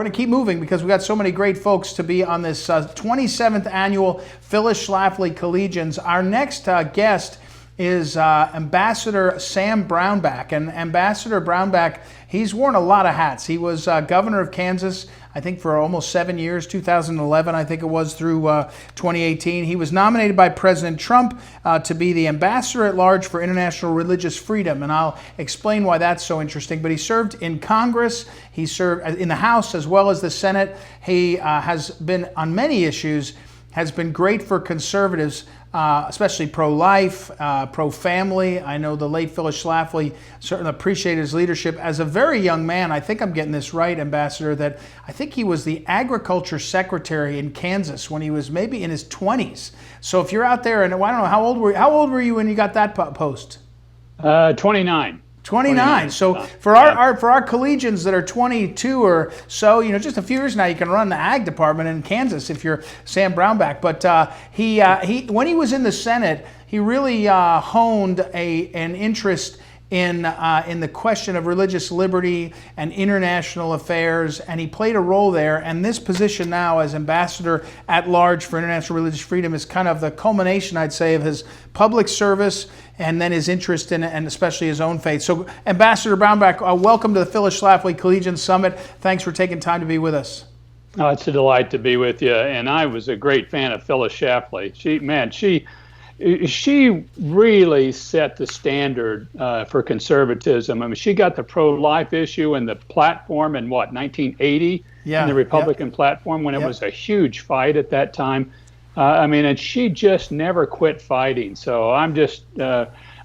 going to keep moving because we got so many great folks to be on this 27th annual Phyllis Schlafly Collegians. Our next guest is Ambassador Sam Brownback. And Ambassador Brownback, he's worn a lot of hats. He was governor of Kansas, I think, for almost 7 years, 2011, I think it was, through 2018. He was nominated by President Trump to be the Ambassador at Large for International Religious Freedom. And I'll explain why that's so interesting. But he served in Congress. He served in the House as well as the Senate. He has been, on many issues, has been great for conservatives, especially pro-life, pro-family. I know the late Phyllis Schlafly certainly appreciated his leadership. As a very young man, I think I'm getting this right, Ambassador, that I think he was the Agriculture Secretary in Kansas when he was maybe in his 20s. So if you're out there, and I don't know, how old were you when you got that post? 29. 29. So for our collegians that are 22 or so, just a few years now, you can run the ag department in Kansas if you're Sam Brownback. But he when he was in the Senate, he really honed an interest in the question of religious liberty and international affairs, and he played a role there. And this position now as Ambassador at Large for International Religious Freedom is kind of the culmination, I'd say, of his public service and then his interest in, and especially his own faith. So, Ambassador Brownback, welcome to the Phyllis Schlafly Collegians Summit. Thanks for taking time to be with us. Oh, it's a delight to be with you. And I was a great fan of Phyllis Schlafly. She really set the standard for conservatism. I mean, she got the pro-life issue and the platform in 1980, in the Republican platform, when it was a huge fight at that time. And she just never quit fighting. So I'm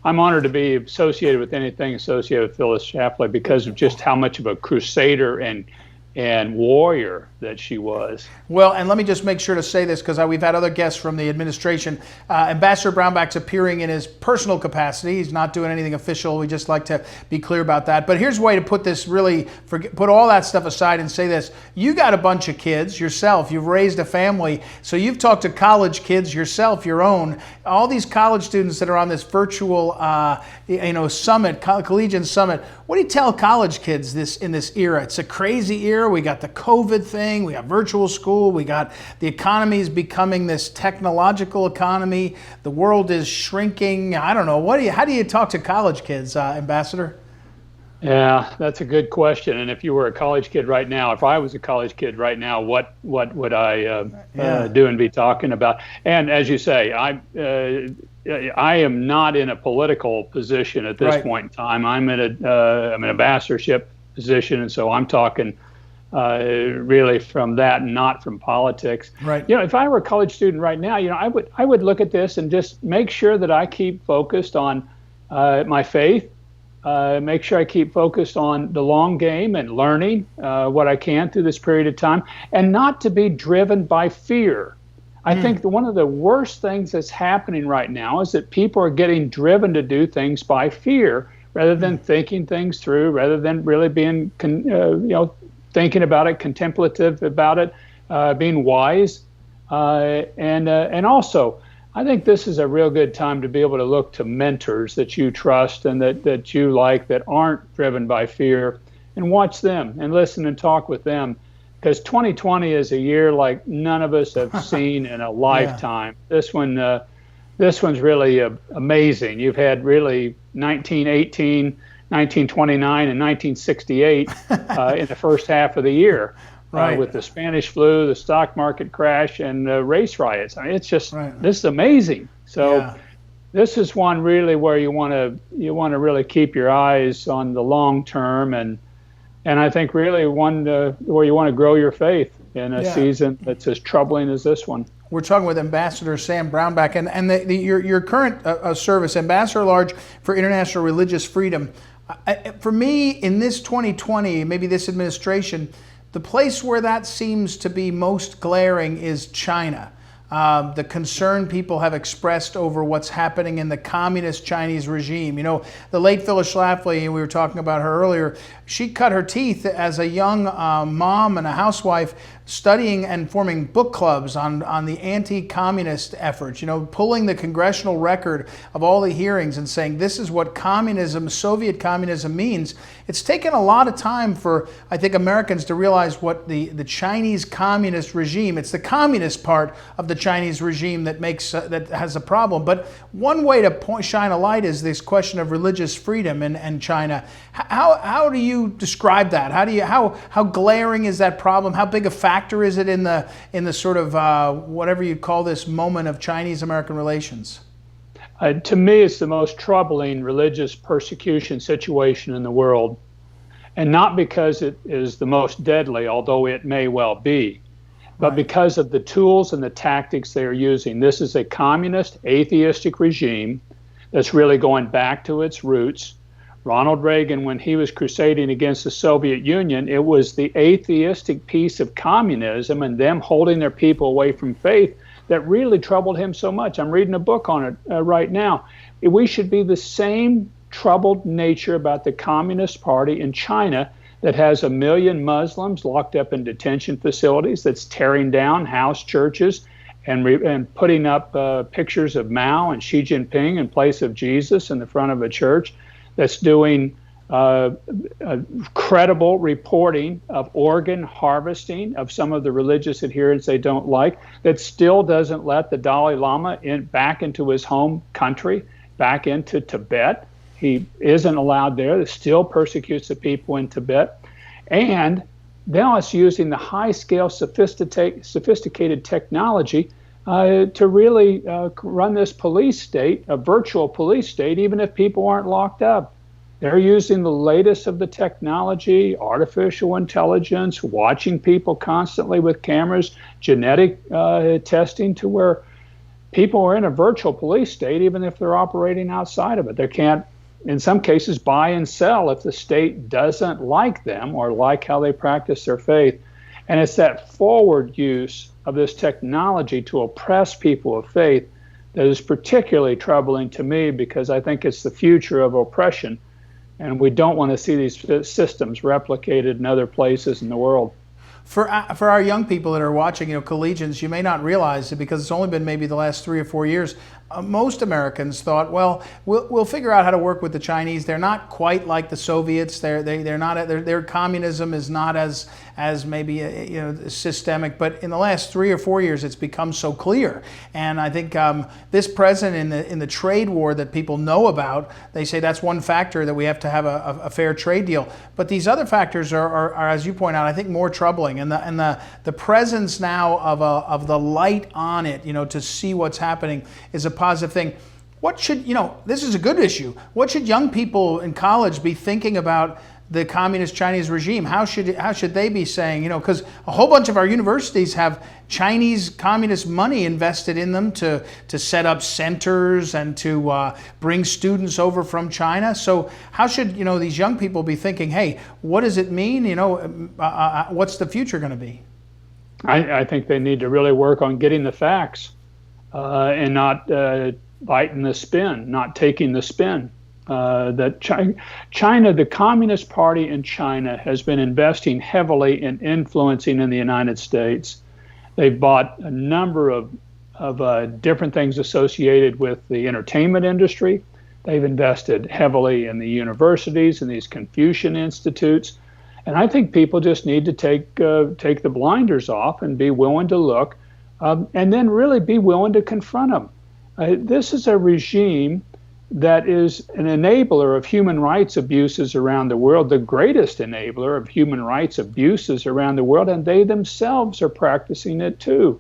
honored to be associated with anything associated with Phyllis Schlafly because of just how much of a crusader and warrior that she was. Well, and let me just make sure to say this because we've had other guests from the administration. Ambassador Brownback's appearing in his personal capacity. He's not doing anything official. We just like to be clear about that. But here's a way to put this put all that stuff aside and say this. You got a bunch of kids yourself. You've raised a family. So you've talked to college kids yourself, your own. All these college students that are on this virtual summit, Collegian Summit. What do you tell college kids in this era? It's a crazy era. We got the COVID thing. We got virtual school. We got the economy is becoming this technological economy. The world is shrinking. I don't know. How do you talk to college kids, Ambassador? Yeah, that's a good question. And if you were a college kid right now, if I was a college kid right now, what would I do and be talking about? And as you say, I am not in a political position at this point in time. I'm in an ambassadorship position, and so I'm talking really from that and not from politics. Right. If I were a college student right now, I would look at this and just make sure that I keep focused on my faith. Make sure I keep focused on the long game and learning what I can through this period of time, and not to be driven by fear. I think one of the worst things that's happening right now is that people are getting driven to do things by fear rather than thinking things through, rather than really being, thinking about it, contemplative about it, being wise, and also, I think this is a real good time to be able to look to mentors that you trust and that you like, that aren't driven by fear, and watch them and listen and talk with them, because 2020 is a year like none of us have seen in a lifetime. This one's really amazing. You've had really 1918, 1929, and 1968 in the first half of the year. With the Spanish flu, the stock market crash, and race riots. I mean, it's just this is amazing. So this is one really where you want to really keep your eyes on the long term, and I think really one where you want to grow your faith in a season that's as troubling as this one. We're talking with Ambassador Sam Brownback, and your current service, Ambassador at Large for International Religious Freedom. For me, in this 2020, maybe this administration, the place where that seems to be most glaring is China. The concern people have expressed over what's happening in the communist Chinese regime. The late Phyllis Schlafly, we were talking about her earlier, she cut her teeth as a young mom and a housewife studying and forming book clubs on the anti-communist efforts, pulling the congressional record of all the hearings and saying this is what communism, Soviet communism means. It's taken a lot of time for, I think, Americans to realize what the Chinese communist regime, it's the communist part of the Chinese regime that that has a problem. But one way to shine a light is this question of religious freedom in China. How do you describe that? How glaring is that problem? How big a factor is it in the sort of whatever you call this moment of Chinese-American relations? To me, it's the most troubling religious persecution situation in the world, and not because it is the most deadly, although it may well be, but because of the tools and the tactics they are using. This is a communist, atheistic regime that's really going back to its roots. Ronald Reagan, when he was crusading against the Soviet Union, it was the atheistic piece of communism and them holding their people away from faith that really troubled him so much. I'm reading a book on it right now. We should be the same troubled nature about the Communist Party in China that has 1 million Muslims locked up in detention facilities, that's tearing down house churches and putting up pictures of Mao and Xi Jinping in place of Jesus in the front of a church, that's doing credible reporting of organ harvesting of some of the religious adherents they don't like, that still doesn't let the Dalai Lama back into his home country, back into Tibet. He isn't allowed there. That still persecutes the people in Tibet. And now it's using the high-scale sophisticated technology to really run this police state, a virtual police state, even if people aren't locked up. They're using the latest of the technology, artificial intelligence, watching people constantly with cameras, genetic testing, to where people are in a virtual police state even if they're operating outside of it. They can't, in some cases, buy and sell if the state doesn't like them or like how they practice their faith. And it's that forward use of this technology to oppress people of faith that is particularly troubling to me, because I think it's the future of oppression. And we don't want to see these systems replicated in other places in the world. For our young people that are watching, collegians, you may not realize it because it's only been maybe the last 3 or 4 years. Most Americans thought, well, we'll figure out how to work with the Chinese. They're not quite like the Soviets. They're not. Their communism is not as maybe systemic. But in the last 3 or 4 years, it's become so clear. And I think this president in the trade war that people know about, they say that's one factor, that we have to have a fair trade deal. But these other factors are, as you point out, I think more troubling. And the presence now of the light on it, to see what's happening, is a positive thing. What should, this is a good issue. What should young people in college be thinking about the communist Chinese regime? How should they be saying, because a whole bunch of our universities have Chinese communist money invested in them to set up centers and to bring students over from China. So how should, these young people be thinking, hey, what does it mean? What's the future going to be? I think they need to really work on getting the facts and not biting the spin, not taking the spin. That China, the Communist Party in China, has been investing heavily in influencing in the United States. They've bought a number of different things associated with the entertainment industry. They've invested heavily in the universities and these Confucian institutes. And I think people just need to take the blinders off and be willing to look, and then really be willing to confront them. This is a regime that is an enabler of human rights abuses around the world, the greatest enabler of human rights abuses around the world, and they themselves are practicing it too.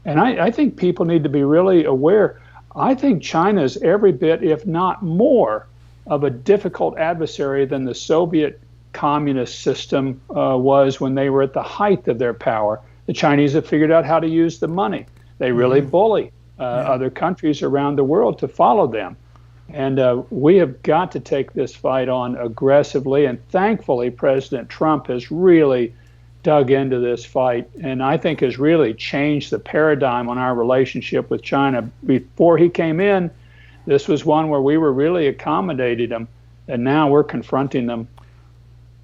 And I think people need to be really aware. I think China is every bit, if not more, of a difficult adversary than the Soviet communist system was when they were at the height of their power. The Chinese have figured out how to use the money. They really bully other countries around the world to follow them. And we have got to take this fight on aggressively. And thankfully, President Trump has really dug into this fight, and I think has really changed the paradigm on our relationship with China. Before he came in, this was one where we were really accommodating them, and now we're confronting them.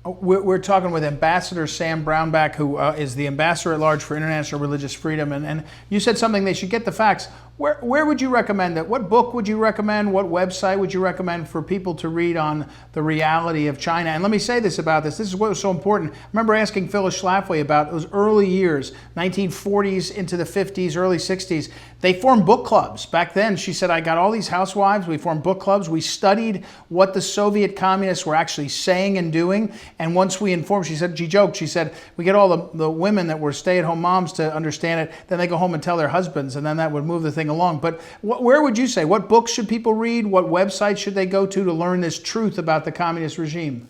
We're talking with Ambassador Sam Brownback, who is the Ambassador at Large for International Religious Freedom. And you said something, they should get the facts. Where would you recommend it? What book would you recommend? What website would you recommend for people to read on the reality of China? And let me say this about this. This is what was so important. I remember asking Phyllis Schlafly about those early years, 1940s into the 50s, early 60s. They formed book clubs. Back then, she said, I got all these housewives. We formed book clubs. We studied what the Soviet communists were actually saying and doing. And once we informed, she said, she joked, she said, we get all the women that were stay-at-home moms to understand it. Then they go home and tell their husbands, and then that would move the thing along. But where would you say, what books should people read? What websites should they go to learn this truth about the communist regime?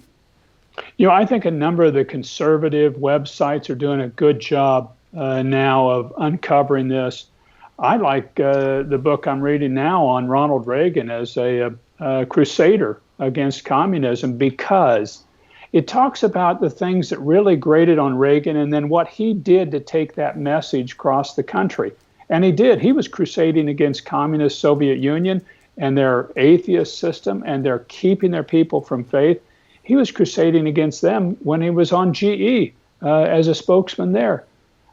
You know, I think a number of the conservative websites are doing a good job now of uncovering this. I like the book I'm reading now on Ronald Reagan as a crusader against communism, because it talks about the things that really grated on Reagan and then what he did to take that message across the country. And he did. He was crusading against communist Soviet Union and their atheist system, and they're keeping their people from faith. He was crusading against them when he was on GE as a spokesman there.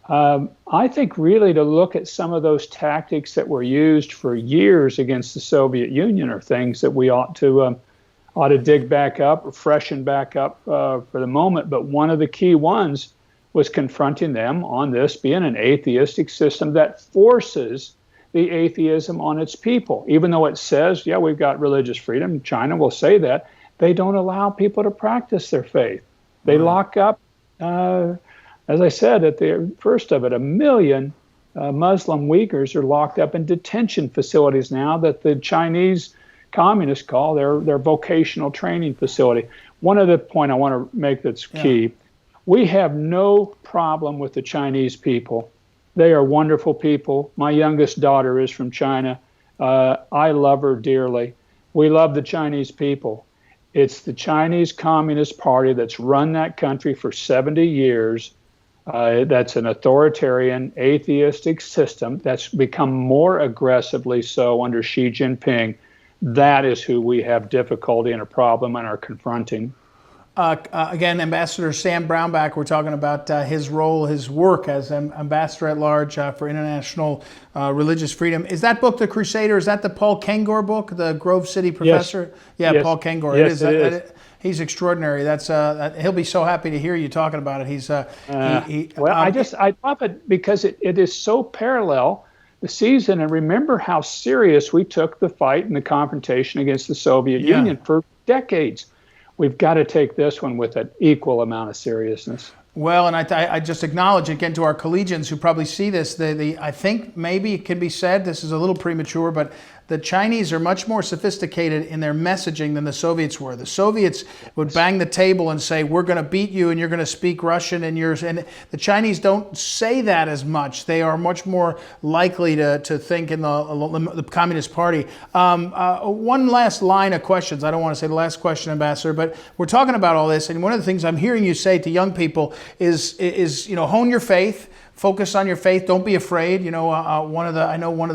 I think really to look at some of those tactics that were used for years against the Soviet Union are things that we ought to dig back up, or freshen back up for the moment. But one of the key ones was confronting them on this being an atheistic system that forces the atheism on its people. Even though it says, yeah, we've got religious freedom, China will say that, they don't allow people to practice their faith. They lock up, as I said at the first of it, 1 million Muslim Uyghurs are locked up in detention facilities now that the Chinese communists call their vocational training facility. One other point I want to make that's key. We have no problem with the Chinese people. They are wonderful people. My youngest daughter is from China. I love her dearly. We love the Chinese people. It's the Chinese Communist Party that's run that country for 70 years. That's an authoritarian, atheistic system that's become more aggressively so under Xi Jinping. That is who we have difficulty and a problem and are confronting. Again, Ambassador Sam Brownback, we're talking about his role, his work as Ambassador at Large for International Religious Freedom. Is that book, The Crusader, is that the Paul Kengor book, the Grove City professor? Yes. Yeah, Paul Kengor. Yes, it is. He's extraordinary. That's he'll be so happy to hear you talking about it. He's I love it because it is so parallel the season, and remember how serious we took the fight and the confrontation against the Soviet Union for decades. We've got to take this one with an equal amount of seriousness. Well, and I just acknowledge again to our collegians who probably see this, I think maybe it can be said, this is a little premature, but the Chinese are much more sophisticated in their messaging than the Soviets were. The Soviets would bang the table and say, we're going to beat you and you're going to speak Russian and the Chinese don't say that as much. They are much more likely to think in the Communist Party. One last line of questions. I don't want to say the last question, Ambassador, but we're talking about all this, and one of the things I'm hearing you say to young people is hone your faith. Focus on your faith. Don't be afraid. One of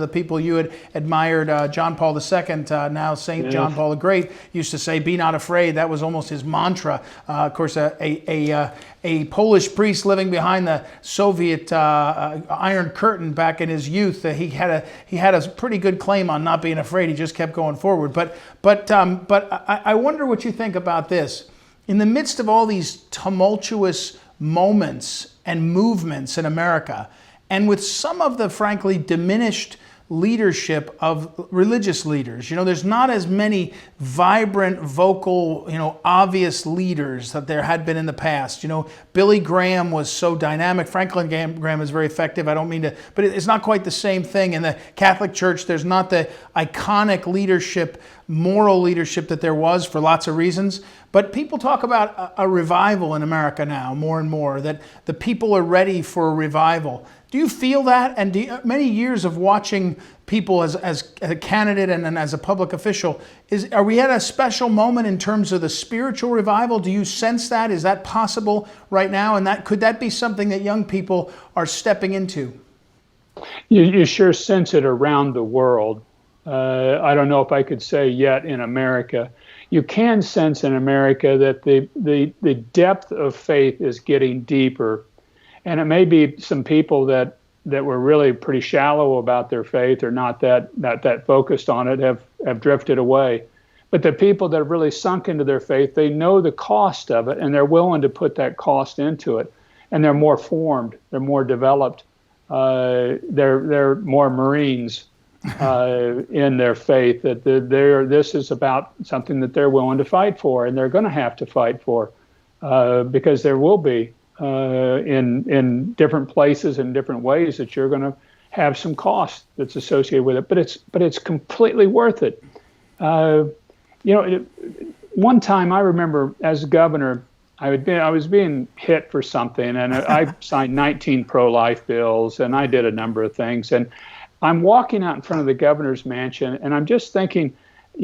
the people you had admired, John Paul II, now Saint John Paul the Great, used to say, "Be not afraid." That was almost his mantra. Of course, a Polish priest living behind the Soviet Iron Curtain back in his youth, he had a pretty good claim on not being afraid. He just kept going forward. But I wonder what you think about this. In the midst of all these tumultuous moments and movements in America, and with some of the frankly diminished leadership of religious leaders, there's not as many vibrant, vocal, obvious leaders that there had been in the past. Billy Graham was so dynamic. Franklin Graham is very effective. I don't mean to, but it's not quite the same thing. In the Catholic Church, there's not the iconic leadership, moral leadership that there was for lots of reasons. But people talk about a revival in America now more and more, that the people are ready for a revival. Do you feel that? And many years of watching people as a candidate and as a public official, are we at a special moment in terms of the spiritual revival? Do you sense that? Is that possible right now? And could that be something that young people are stepping into? You sure sense it around the world. I don't know if I could say yet in America. you can sense in America that the depth of faith is getting deeper. And it may be some people that were really pretty shallow about their faith or not that focused on it have drifted away. But the people that have really sunk into their faith, they know the cost of it, and they're willing to put that cost into it. And they're more formed, they're more developed, they're more Marines in their faith. That this is about something that they're willing to fight for, and they're going to have to fight for, because there will be in different places and different ways that you're going to have some cost that's associated with it. But it's completely worth it. One time I remember as governor, I was being hit for something, and I signed 19 pro-life bills, and I did a number of things. And I'm walking out in front of the governor's mansion, and I'm just thinking,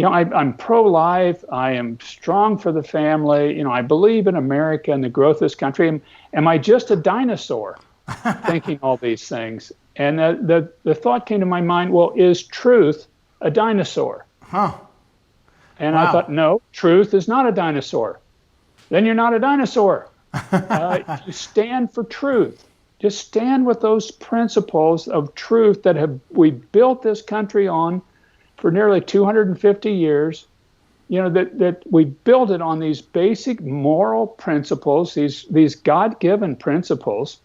I'm pro-life. I am strong for the family. I believe in America and the growth of this country. Am I just a dinosaur? Thinking all these things. And the thought came to my mind, well, is truth a dinosaur? Huh. And Wow. I thought, no, truth is not a dinosaur. Then you're not a dinosaur. You stand for truth. Just stand with those principles of truth that we built this country on for nearly 250 years. That we built it on these basic moral principles, these God-given principles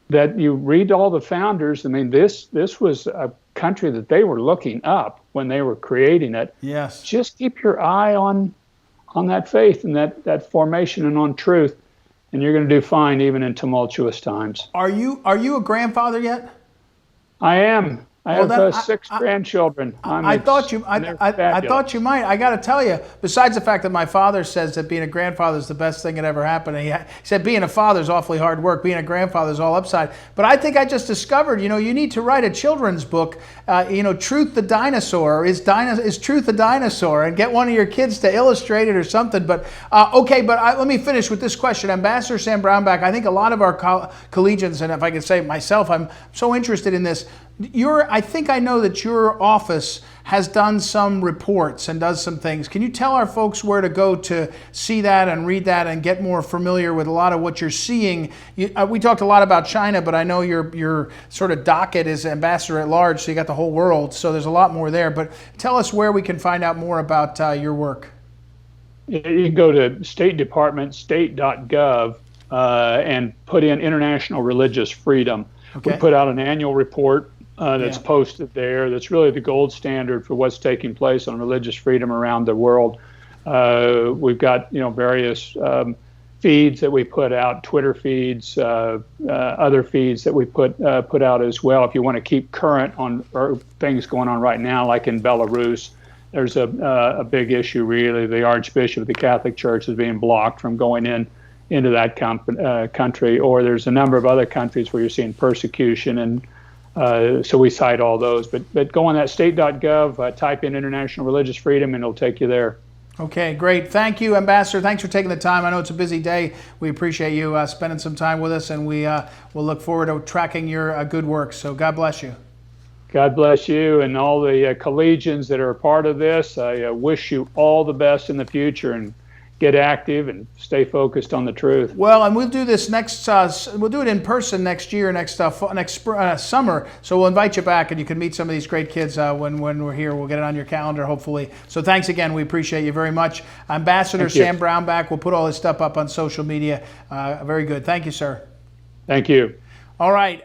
that you read all the founders. I mean, this was a country that they were looking up when they were creating it. Yes. Just keep your eye on that faith and that formation and on truth, and you're going to do fine even in tumultuous times. Are you a grandfather yet? I am. I Well, have then, 6 grandchildren. I thought you might. I got to tell you, besides the fact that my father says that being a grandfather is the best thing that ever happened, and he said being a father is awfully hard work, being a grandfather is all upside. But I think I just discovered, you need to write a children's book, Truth the Dinosaur, is Truth a Dinosaur, and get one of your kids to illustrate it or something. But let me finish with this question. Ambassador Sam Brownback, I think a lot of our collegians, and if I could say myself, I'm so interested in this. I think I know that your office has done some reports and does some things. Can you tell our folks where to go to see that and read that and get more familiar with a lot of what you're seeing? We talked a lot about China, but I know your sort of docket is ambassador at large, so you got the whole world. So there's a lot more there. But tell us where we can find out more about your work. You can go to State Department, state.gov, and put in international religious freedom. Okay. We put out an annual report that's posted there. That's really the gold standard for what's taking place on religious freedom around the world. We've got various feeds that we put out, Twitter feeds, other feeds that we put out as well. If you want to keep current on things going on right now, like in Belarus, there's a big issue really. The Archbishop of the Catholic Church is being blocked from going into that country, or there's a number of other countries where you're seeing persecution, and so we cite all those. But go on that state.gov, type in international religious freedom, and it'll take you there. Okay, great. Thank you, Ambassador. Thanks for taking the time. I know it's a busy day. We appreciate you spending some time with us, and we will look forward to tracking your good work. So God bless you. God bless you and all the collegians that are a part of this. I wish you all the best in the future, and get active and stay focused on the truth. Well, and we'll do this we'll do it in person next year, next summer. So we'll invite you back, and you can meet some of these great kids when we're here. We'll get it on your calendar, hopefully. So thanks again. We appreciate you very much. Ambassador Sam Brownback, we'll put all this stuff up on social media. Very good. Thank you, sir. Thank you. All right.